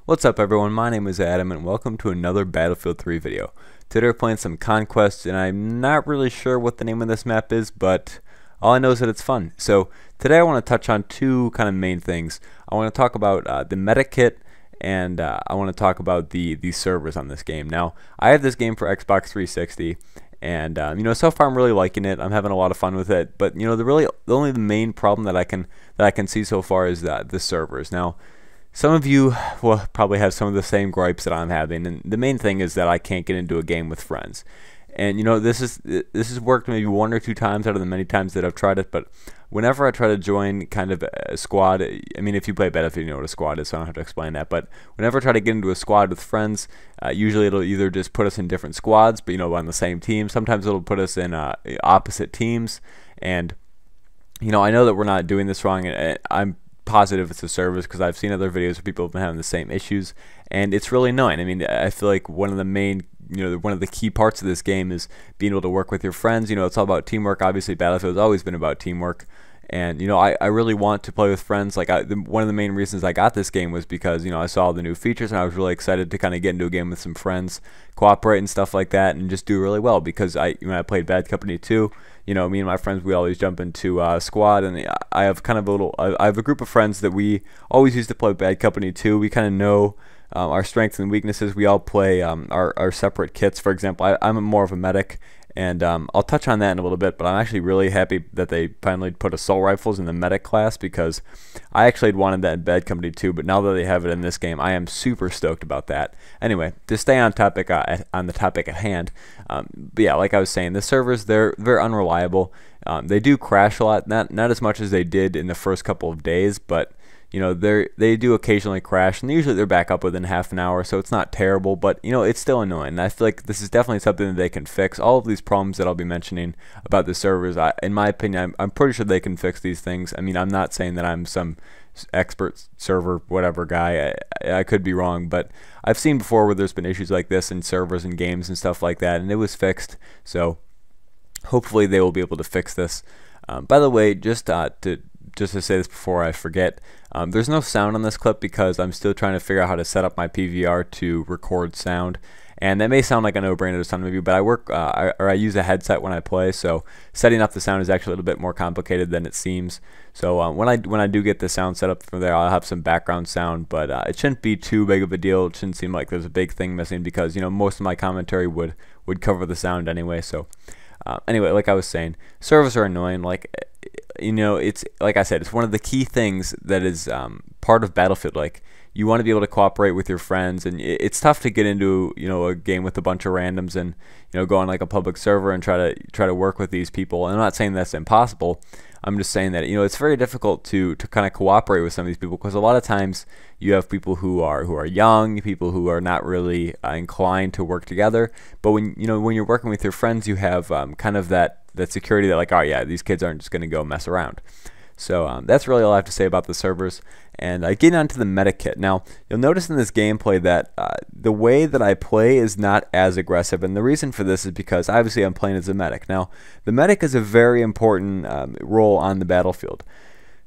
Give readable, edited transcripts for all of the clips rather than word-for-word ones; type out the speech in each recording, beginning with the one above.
What's up everyone, my name is Adam and welcome to another Battlefield 3 video. Today we're playing some Conquest and I'm not really sure what the name of this map is, but all I know is that it's fun. So today I want to touch on two kind of main things. I want to talk about the meta kit and I want to talk about the servers on this game. Now I have this game for Xbox 360 and so far I'm really liking it. I'm having a lot of fun with it, but the main problem that I can see so far is the servers. Now some of you will probably have some of the same gripes that I'm having, and the main thing is that I can't get into a game with friends. And this has worked maybe one or two times out of the many times that I've tried it, but whenever I try to join kind of a squad, I mean, if you play Battlefield you know what a squad is, so I don't have to explain that, but whenever I try to get into a squad with friends, usually it'll either just put us in different squads, but on the same team. Sometimes it'll put us in opposite teams, and I know that we're not doing this wrong, and I'm positive it's the servers because I've seen other videos where people have been having the same issues, and it's really annoying. I mean, I feel like one of the main one of the key parts of this game is being able to work with your friends. It's all about teamwork. Obviously Battlefield's always been about teamwork, and I really want to play with friends. Like one of the main reasons I got this game was because I saw all the new features and I was really excited to kind of get into a game with some friends, cooperate and stuff like that, and just do really well. Because I played Bad Company 2, me and my friends, we always jump into a squad, and I have kind of I have a group of friends that we always used to play Bad Company 2. We kind of know our strengths and weaknesses. We all play our separate kits. For example, I'm more of a medic, and I'll touch on that in a little bit, but I'm actually really happy that they finally put assault rifles in the medic class, because I actually had wanted that in Bad Company 2, but now that they have it in this game, I am super stoked about that. Anyway, to stay on topic on the topic at hand, but yeah, like I was saying, the servers, they're very unreliable. They do crash a lot, not as much as they did in the first couple of days, but they do occasionally crash, and usually they're back up within half an hour, so it's not terrible, but it's still annoying. And I feel like this is definitely something that they can fix. All of these problems that I'll be mentioning about the servers, in my opinion, I'm pretty sure they can fix these things. I mean, I'm not saying that I'm some expert server whatever guy. I could be wrong, but I've seen before where there's been issues like this in servers and games and stuff like that, and it was fixed. So hopefully they will be able to fix this. By the way, just to say this before I forget, there's no sound on this clip because I'm still trying to figure out how to set up my PVR to record sound, and that may sound like a no-brainer to some of you, but I use a headset when I play, so setting up the sound is actually a little bit more complicated than it seems. So when I do get the sound set up from there, I'll have some background sound, but it shouldn't be too big of a deal. It shouldn't seem like there's a big thing missing, because most of my commentary would cover the sound anyway. So anyway, like I was saying, servers are annoying. It's like I said, it's one of the key things that is part of Battlefield. Like, you want to be able to cooperate with your friends, and it's tough to get into a game with a bunch of randoms and go on like a public server and try to work with these people. And I'm not saying that's impossible. I'm just saying that it's very difficult to kind of cooperate with some of these people, because a lot of times you have people who are young, people who are not really inclined to work together. But when you're working with your friends, you have kind of that security that, like, oh yeah, these kids aren't just going to go mess around. So that's really all I have to say about the servers. And getting on to the meta kit. Now, you'll notice in this gameplay that the way that I play is not as aggressive, and the reason for this is because obviously I'm playing as a medic. Now, the medic is a very important role on the battlefield.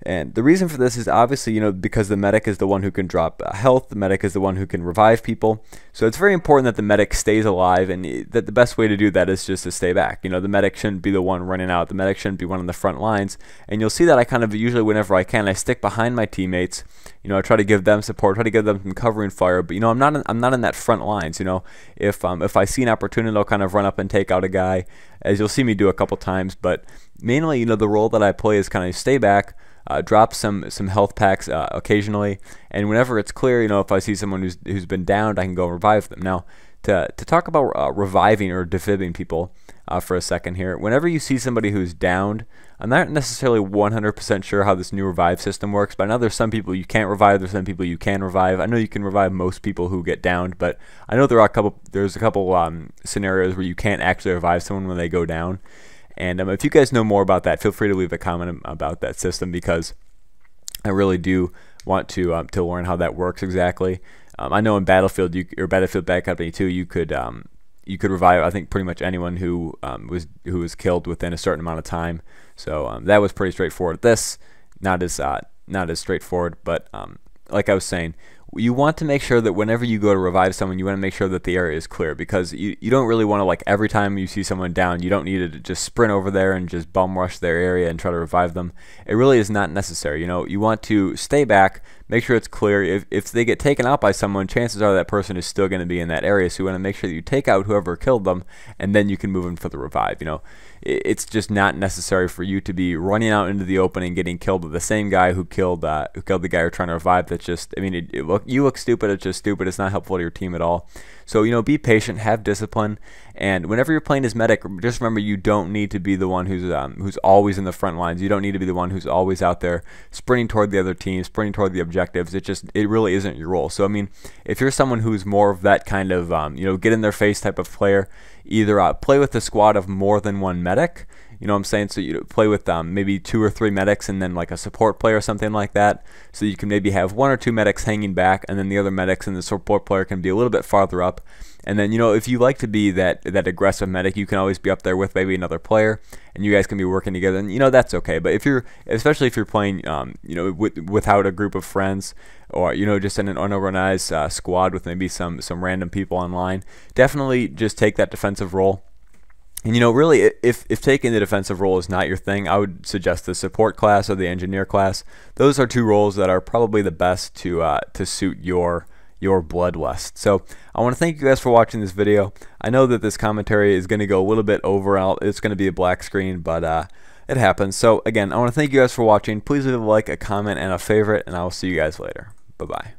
And the reason for this is obviously, because the medic is the one who can drop health, the medic is the one who can revive people. So it's very important that the medic stays alive, and that the best way to do that is just to stay back. The medic shouldn't be the one running out. The medic shouldn't be one on the front lines. And you'll see that I kind of usually, whenever I can, I stick behind my teammates. I try to give them support, try to give them some covering fire. But I'm not in that front lines. If I see an opportunity, I'll kind of run up and take out a guy, as you'll see me do a couple times. But mainly, the role that I play is kind of stay back. Drop some health packs occasionally, and whenever it's clear, if I see someone who's been downed, I can go revive them. Now, to talk about reviving or defibbing people for a second here, whenever you see somebody who's downed, I'm not necessarily 100% sure how this new revive system works, but I know there's some people you can't revive, there's some people you can revive. I know you can revive most people who get downed, but I know there's a couple scenarios where you can't actually revive someone when they go down. And if you guys know more about that, feel free to leave a comment about that system, because I really do want to learn how that works exactly. I know in Battlefield or Battlefield Bad Company 2, you could revive, I think, pretty much anyone who was killed within a certain amount of time. So that was pretty straightforward. This not as straightforward, but like I was saying, you want to make sure that whenever you go to revive someone, you want to make sure that the area is clear, because you don't really want to, like, every time you see someone down, you don't need to just sprint over there and just bum rush their area and try to revive them. It really is not necessary. You know, you want to stay back, make sure it's clear. If they get taken out by someone, chances are that person is still going to be in that area, so you want to make sure that you take out whoever killed them, and then you can move in for the revive. You know, it's just not necessary for you to be running out into the open and getting killed with the same guy who killed the guy you're trying to revive. That's just, I mean, you look stupid. It's just stupid. It's not helpful to your team at all. So, you know, be patient, have discipline, and whenever you're playing as medic, just remember you don't need to be the one who's always in the front lines. You don't need to be the one who's always out there sprinting toward the other team, sprinting toward the objectives. It really isn't your role. So, I mean, if you're someone who's more of that kind of you know, get in their face type of player, either play with a squad of more than one medic. You know what I'm saying? So you play with maybe 2 or 3 medics and then like a support player or something like that. So you can maybe have 1 or 2 medics hanging back, and then the other medics and the support player can be a little bit farther up. And then, you know, if you like to be that aggressive medic, you can always be up there with maybe another player, and you guys can be working together. And, you know, that's okay. But especially if you're playing, you know, without a group of friends, or, you know, just in an unorganized squad with maybe some random people online, definitely just take that defensive role. And, you know, really, if taking the defensive role is not your thing, I would suggest the support class or the engineer class. Those are 2 roles that are probably the best to suit your bloodlust. So I want to thank you guys for watching this video. I know that this commentary is going to go a little bit over. It's going to be a black screen, but it happens. So again, I want to thank you guys for watching. Please leave a like, a comment, and a favorite, and I will see you guys later. Bye-bye.